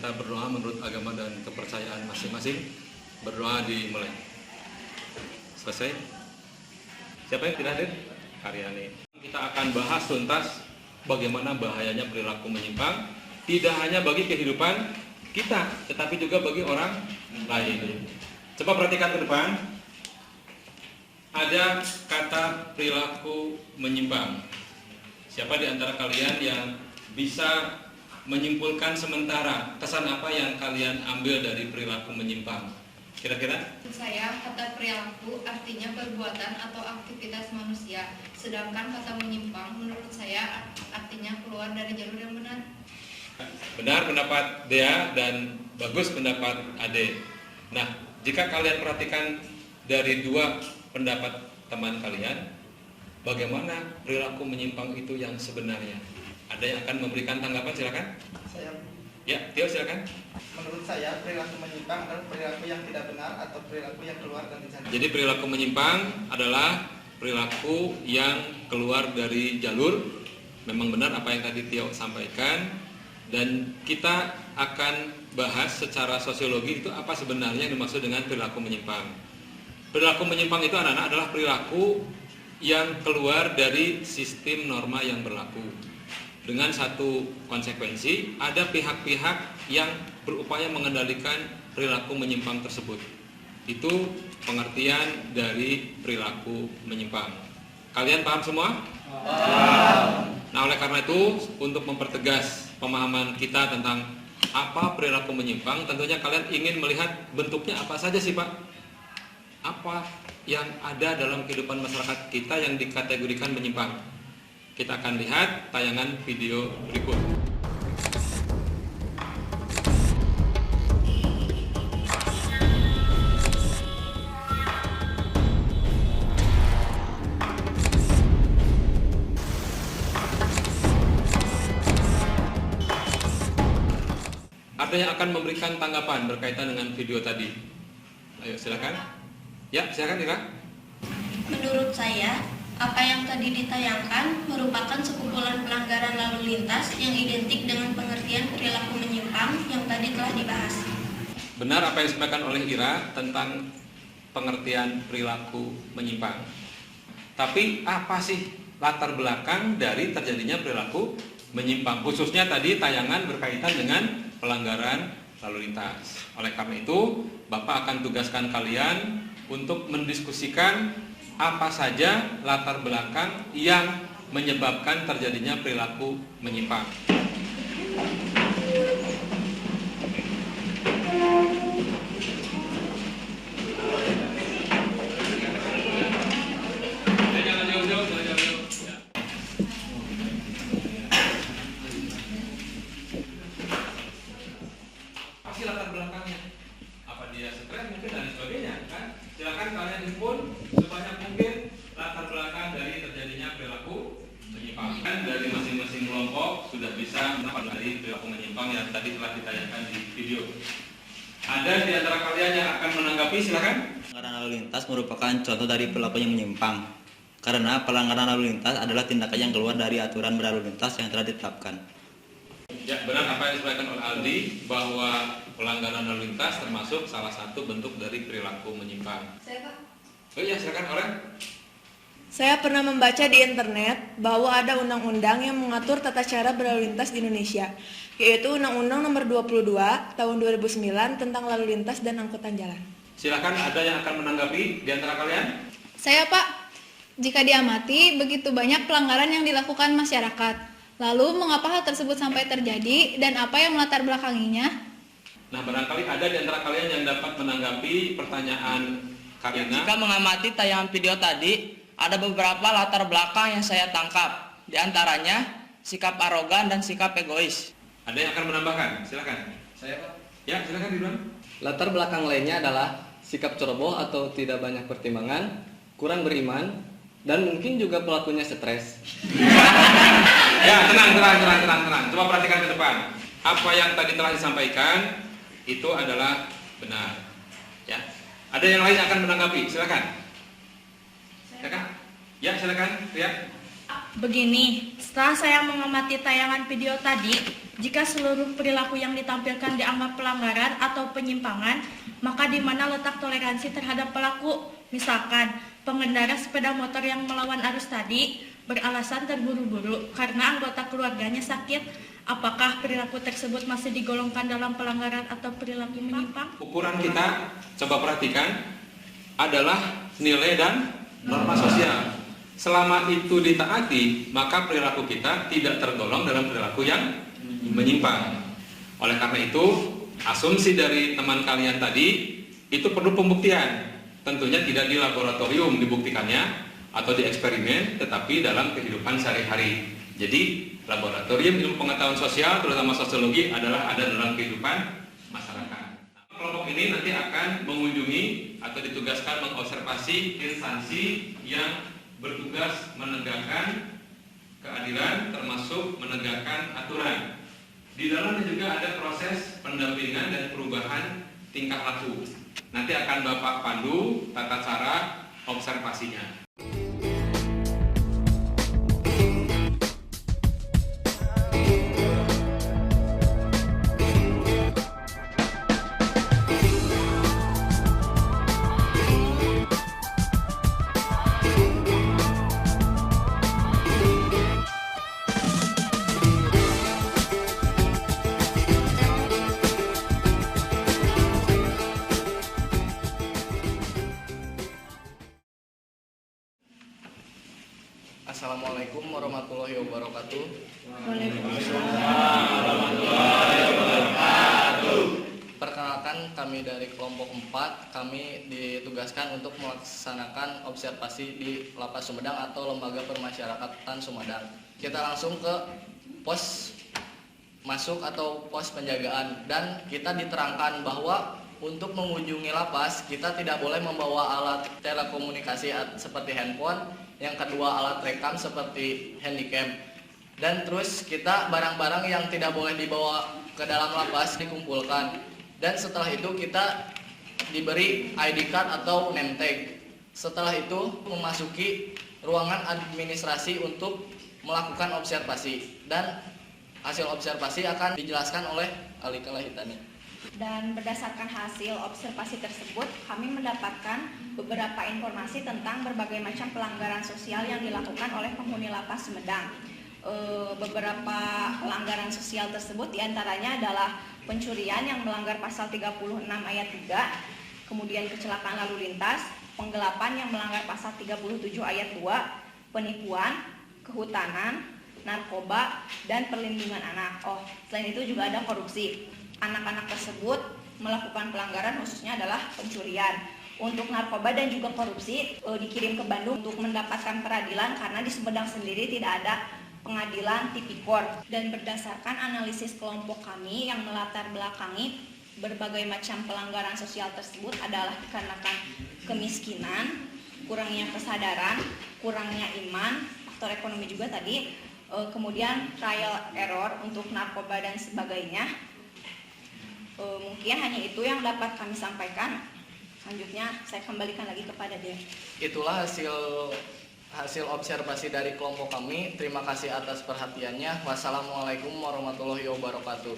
kita berdoa menurut agama dan kepercayaan masing-masing. Berdoa dimulai. Selesai? Siapa yang tidak hadir? Karyani. Kita akan bahas tuntas bagaimana bahayanya perilaku menyimpang, tidak hanya bagi kehidupan kita, tetapi juga bagi orang lain. Coba perhatikan ke depan. Ada kata perilaku menyimpang. Siapa di antara kalian yang bisa menyimpulkan sementara kesan apa yang kalian ambil dari perilaku menyimpang? Kira-kira? Saya, kata perilaku artinya perbuatan atau aktivitas manusia, sedangkan kata menyimpang menurut saya artinya keluar dari jalur yang benar. Benar pendapat Dea dan bagus pendapat Ade. Nah, jika kalian perhatikan dari dua pendapat teman kalian, bagaimana perilaku menyimpang itu yang sebenarnya? Ada yang akan memberikan tanggapan, silakan. Saya, Ya, Tio silakan. menurut saya perilaku menyimpang adalah perilaku yang tidak benar atau perilaku yang keluar dari jalur. Jadi perilaku menyimpang adalah perilaku yang keluar dari jalur. Memang benar apa yang tadi Tio sampaikan. Dan kita akan bahas secara sosiologi itu apa sebenarnya yang dimaksud dengan perilaku menyimpang. Perilaku menyimpang itu anak-anak adalah perilaku yang keluar dari sistem norma yang berlaku. Dengan satu konsekuensi, ada pihak-pihak yang berupaya mengendalikan perilaku menyimpang tersebut. Itu pengertian dari perilaku menyimpang. Kalian paham semua? Nah, oleh karena itu, untuk mempertegas pemahaman kita tentang apa perilaku menyimpang, tentunya kalian ingin melihat bentuknya apa saja sih Pak? Apa yang ada dalam kehidupan masyarakat kita yang dikategorikan menyimpang? Kita akan lihat tayangan video berikut. Ada yang akan memberikan tanggapan berkaitan dengan video tadi. Ayo silakan. Ya, silakan Ira. Menurut saya, apa yang tadi ditayangkan merupakan sekumpulan pelanggaran lalu lintas yang identik dengan pengertian perilaku menyimpang yang tadi telah dibahas. Benar apa yang disampaikan oleh Ira tentang pengertian perilaku menyimpang. Tapi apa sih latar belakang dari terjadinya perilaku menyimpang? Khususnya tadi tayangan berkaitan dengan pelanggaran lalu lintas. Oleh karena itu, Bapak akan tugaskan kalian untuk mendiskusikan apa saja latar belakang yang menyebabkan terjadinya perilaku menyimpang. Apa sih latar belakangnya? Apa dia stres mungkin dan sebagainya kan? Silakan kalian himpun sebanyak mungkin latar belakang dari terjadinya perilaku menyimpang. Dan dari masing-masing kelompok sudah bisa mendapat dari perilaku menyimpang yang tadi telah ditayangkan di video. Ada di antara kalian yang akan menanggapi, silakan. Pelanggaran lalu lintas merupakan contoh dari perilaku yang menyimpang. Karena pelanggaran lalu lintas adalah tindakan yang keluar dari aturan berlalu lintas yang telah ditetapkan. Ya, benar apa yang disampaikan oleh Aldi bahwa pelanggaran lalu lintas termasuk salah satu bentuk dari perilaku menyimpang. Saya, Pak. Oh iya, silakan Oren. Saya pernah membaca di internet bahwa ada undang-undang yang mengatur tata cara berlalu lintas di Indonesia, yaitu Undang-Undang Nomor 22 Tahun 2009 tentang lalu lintas dan angkutan jalan. Silakan ada yang akan menanggapi di antara kalian? Saya, Pak. Jika diamati, begitu banyak pelanggaran yang dilakukan masyarakat. Lalu, mengapa hal tersebut sampai terjadi dan apa yang melatar belakanginya? Nah, barangkali ada di antara kalian yang dapat menanggapi pertanyaan Karina. Jika mengamati tayangan video tadi, ada beberapa latar belakang yang saya tangkap. Di antaranya, sikap arogan dan sikap egois. Ada yang akan menambahkan? Silakan. Saya, Pak. Ya, silakan Ridwan. Latar belakang lainnya adalah sikap ceroboh atau tidak banyak pertimbangan, kurang beriman, dan mungkin juga pelakunya stres. Ya, tenang. Coba perhatikan ke depan. Apa yang tadi telah disampaikan itu adalah benar. Ya. Ada yang lain yang akan menanggapi? Silakan. Silakan. Ya, silakan. Ya. Begini, Setelah saya mengamati tayangan video tadi, jika seluruh perilaku yang ditampilkan dianggap pelanggaran atau penyimpangan, maka di mana letak toleransi terhadap pelaku? Misalkan, pengendara sepeda motor yang melawan arus tadi beralasan terburu-buru karena anggota keluarganya sakit. Apakah perilaku tersebut masih digolongkan dalam pelanggaran atau perilaku menyimpang? Ukuran kita, coba perhatikan, adalah nilai dan norma sosial. Selama itu ditaati, maka perilaku kita tidak tergolong dalam perilaku yang menyimpang. Oleh karena itu, asumsi dari teman kalian tadi itu perlu pembuktian. Tentunya tidak di laboratorium dibuktikannya atau di eksperimen, tetapi dalam kehidupan sehari-hari. Jadi, laboratorium ilmu pengetahuan sosial, terutama sosiologi, adalah ada dalam kehidupan masyarakat. Kelompok ini nanti akan mengunjungi atau ditugaskan mengobservasi instansi yang bertugas menegakkan keadilan, termasuk menegakkan aturan. Di dalamnya juga ada proses pendampingan dan perubahan tingkah laku. Nanti akan Bapak pandu tata cara observasinya. Assalamualaikum warahmatullahi wabarakatuh. Perkenalkan, kami dari kelompok 4, kami ditugaskan untuk melaksanakan observasi di Lapas Sumedang atau Lembaga Permasyarakatan Sumedang. Kita langsung ke pos masuk atau pos penjagaan, dan kita diterangkan bahwa untuk mengunjungi lapas kita tidak boleh membawa alat telekomunikasi seperti handphone, yang kedua alat rekam seperti handycam, dan terus kita barang-barang yang tidak boleh dibawa ke dalam lapas dikumpulkan, dan setelah itu kita diberi ID card atau name tag. Setelah itu memasuki ruangan administrasi untuk melakukan observasi, dan hasil observasi akan dijelaskan oleh Alika Lahitani. Dan berdasarkan hasil observasi tersebut, kami mendapatkan beberapa informasi tentang berbagai macam pelanggaran sosial yang dilakukan oleh penghuni lapas Sumedang. Beberapa pelanggaran sosial tersebut diantaranya adalah pencurian yang melanggar pasal 36 ayat 3, kemudian kecelakaan lalu lintas, penggelapan yang melanggar pasal 37 ayat 2, penipuan, kehutanan, narkoba, dan perlindungan anak. Selain itu juga ada korupsi. Anak-anak tersebut melakukan pelanggaran khususnya adalah pencurian. Untuk narkoba dan juga korupsi dikirim ke Bandung untuk mendapatkan peradilan karena di Sumedang sendiri tidak ada pengadilan tipikor. Dan berdasarkan analisis kelompok kami yang melatar belakangi berbagai macam pelanggaran sosial tersebut adalah dikarenakan kemiskinan, kurangnya kesadaran, kurangnya iman, faktor ekonomi juga tadi, kemudian trial error untuk narkoba dan sebagainya. Mungkin hanya itu yang dapat kami sampaikan. Selanjutnya saya kembalikan lagi kepada Dev. Itulah hasil observasi dari kelompok kami. Terima kasih atas perhatiannya. Wassalamualaikum warahmatullahi wabarakatuh.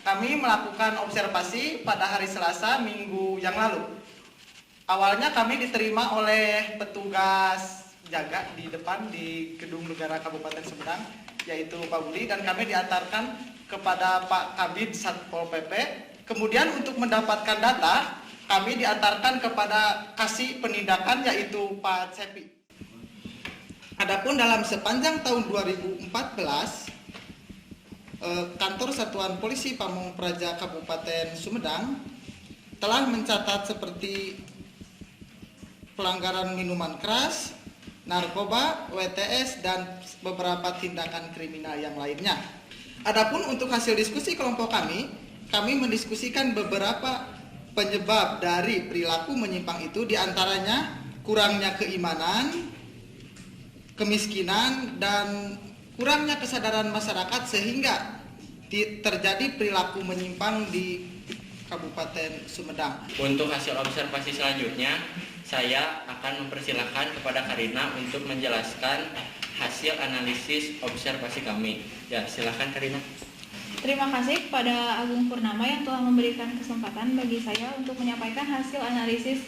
Kami melakukan observasi pada hari Selasa minggu yang lalu. Awalnya kami diterima oleh petugas jaga di depan di Gedung Negara Kabupaten Sumedang, yaitu Pak Budi, dan kami diantarkan kepada Pak Kabid Satpol PP. Kemudian untuk mendapatkan data, kami diantarkan kepada Kasih Penindakan, yaitu Pak Cepi. Adapun dalam sepanjang tahun 2014, Kantor Satuan Polisi Pamong Praja Kabupaten Sumedang telah mencatat seperti pelanggaran minuman keras, narkoba, WTS, dan beberapa tindakan kriminal yang lainnya. Adapun untuk hasil diskusi kelompok kami mendiskusikan beberapa penyebab dari perilaku menyimpang itu, diantaranya kurangnya keimanan, kemiskinan, dan kurangnya kesadaran masyarakat sehingga terjadi perilaku menyimpang di Kabupaten Sumedang. Untuk hasil observasi selanjutnya, saya akan mempersilahkan kepada Karina untuk menjelaskan hasil analisis observasi kami. Ya, silakan Karina. Terima kasih kepada Agung Purnama yang telah memberikan kesempatan bagi saya untuk menyampaikan hasil analisis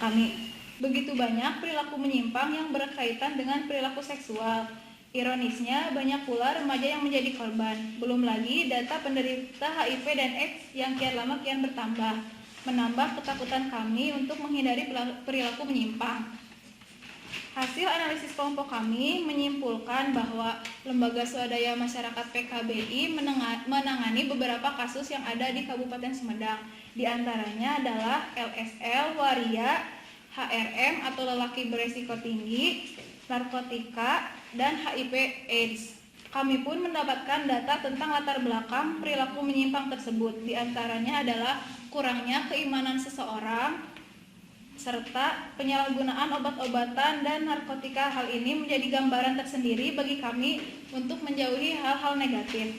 kami. Begitu banyak perilaku menyimpang yang berkaitan dengan perilaku seksual. Ironisnya, banyak pula remaja yang menjadi korban. Belum lagi data penderita HIV dan AIDS yang kian lama kian bertambah, menambah ketakutan kami untuk menghindari perilaku menyimpang. Hasil analisis kelompok kami menyimpulkan bahwa Lembaga Swadaya Masyarakat PKBI menangani beberapa kasus yang ada di Kabupaten Sumedang. Di antaranya adalah LSL, waria, HRM atau lelaki beresiko tinggi, narkotika, dan HIV AIDS. Kami pun mendapatkan data tentang latar belakang perilaku menyimpang tersebut. Di antaranya adalah kurangnya keimanan seseorang, serta penyalahgunaan obat-obatan dan narkotika. Hal ini menjadi gambaran tersendiri bagi kami untuk menjauhi hal-hal negatif.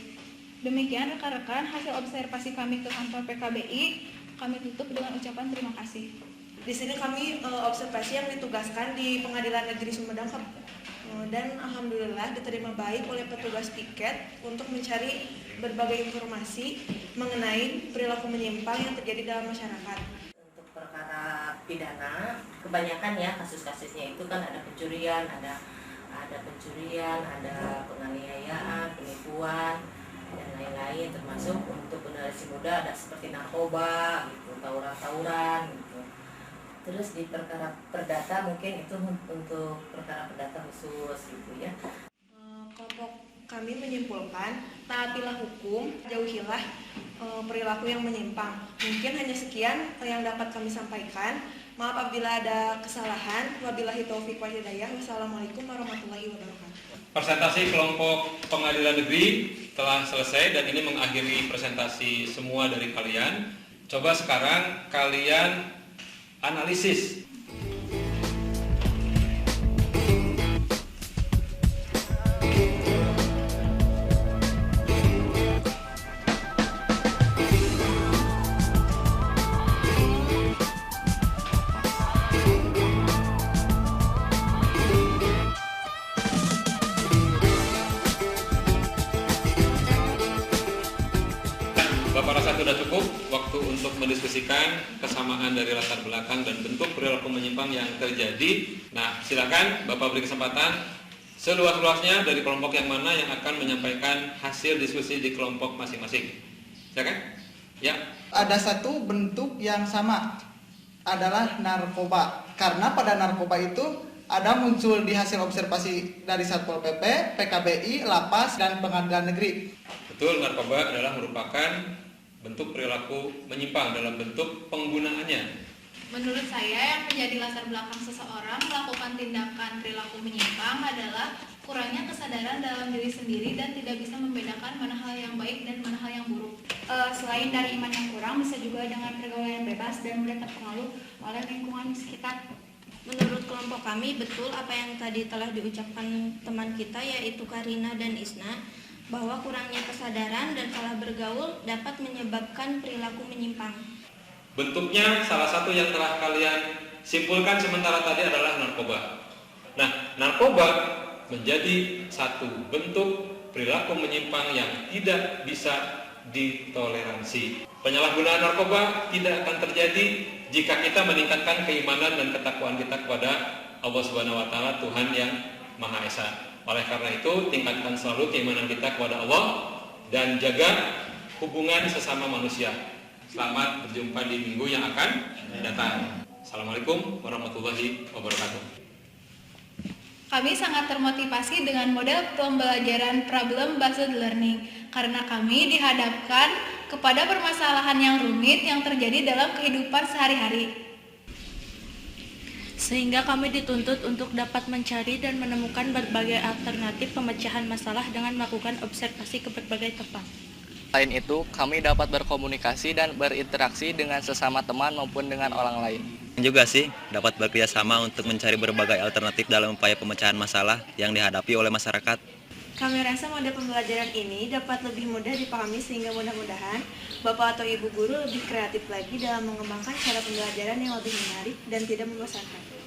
Demikian rekan-rekan hasil observasi kami ke kantor PKBI. Kami tutup dengan ucapan terima kasih. Di sini kami observasi yang ditugaskan di Pengadilan Negeri Sumedang dan alhamdulillah diterima baik oleh petugas piket untuk mencari berbagai informasi mengenai perilaku menyimpang yang terjadi dalam masyarakat. Untuk perkara pidana, kebanyakan ya kasus-kasusnya itu kan ada pencurian, ada penganiayaan, penipuan dan lain-lain, termasuk untuk generasi muda ada seperti narkoba, gitu, tawuran-tawuran, gitu. Terus di perkara perdata mungkin itu untuk perkara perdata khusus gitu ya. Kelompok kami menyimpulkan taatilah hukum, jauhilah perilaku yang menyimpang. Mungkin hanya sekian yang dapat kami sampaikan. Maaf apabila ada kesalahan. Wabillahi taufiq wal hidayah. Wassalamualaikum warahmatullahi wabarakatuh. Presentasi kelompok pengadilan negeri telah selesai dan ini mengakhiri presentasi semua dari kalian. Coba sekarang kalian analisis. Bapak rasa sudah cukup waktu untuk mendiskusikan kesamaan dari latar belakang dan bentuk perilaku menyimpang yang terjadi. Nah, silakan Bapak beri kesempatan seluas-luasnya dari kelompok yang mana yang akan menyampaikan hasil diskusi di kelompok masing-masing. Silakan. Ya. Ada satu bentuk yang sama, adalah narkoba. Karena pada narkoba itu ada muncul di hasil observasi dari Satpol PP, PKBI, Lapas, dan Pengadilan Negeri. Betul, narkoba adalah merupakan bentuk perilaku menyimpang dalam bentuk penggunaannya. Menurut saya yang menjadi latar belakang seseorang melakukan tindakan perilaku menyimpang adalah kurangnya kesadaran dalam diri sendiri dan tidak bisa membedakan mana hal yang baik dan mana hal yang buruk. Selain dari iman yang kurang, bisa juga dengan pergaulan bebas dan mudah terpengaruh oleh lingkungan sekitar. Menurut kelompok kami, betul apa yang tadi telah diucapkan teman kita yaitu Karina dan Isna, bahwa kurangnya kesadaran dan salah bergaul dapat menyebabkan perilaku menyimpang. Bentuknya salah satu yang telah kalian simpulkan sementara tadi adalah narkoba. Nah, narkoba menjadi satu bentuk perilaku menyimpang yang tidak bisa ditoleransi. Penyalahgunaan narkoba tidak akan terjadi jika kita meningkatkan keimanan dan ketakwaan kita kepada Allah Subhanahu wa taala, Tuhan yang Maha Esa. Oleh karena itu, tingkatkan selalu keimanan kita kepada Allah dan jaga hubungan sesama manusia. Selamat berjumpa di minggu yang akan datang. Assalamualaikum warahmatullahi wabarakatuh. Kami sangat termotivasi dengan model pembelajaran problem based learning karena kami dihadapkan kepada permasalahan yang rumit yang terjadi dalam kehidupan sehari-hari. Sehingga kami dituntut untuk dapat mencari dan menemukan berbagai alternatif pemecahan masalah dengan melakukan observasi ke berbagai tempat. Selain itu, kami dapat berkomunikasi dan berinteraksi dengan sesama teman maupun dengan orang lain. Juga sih, dapat bekerjasama untuk mencari berbagai alternatif dalam upaya pemecahan masalah yang dihadapi oleh masyarakat. Kami rasa model pembelajaran ini dapat lebih mudah dipahami sehingga mudah-mudahan Bapak atau Ibu guru lebih kreatif lagi dalam mengembangkan cara pembelajaran yang lebih menarik dan tidak membosankan.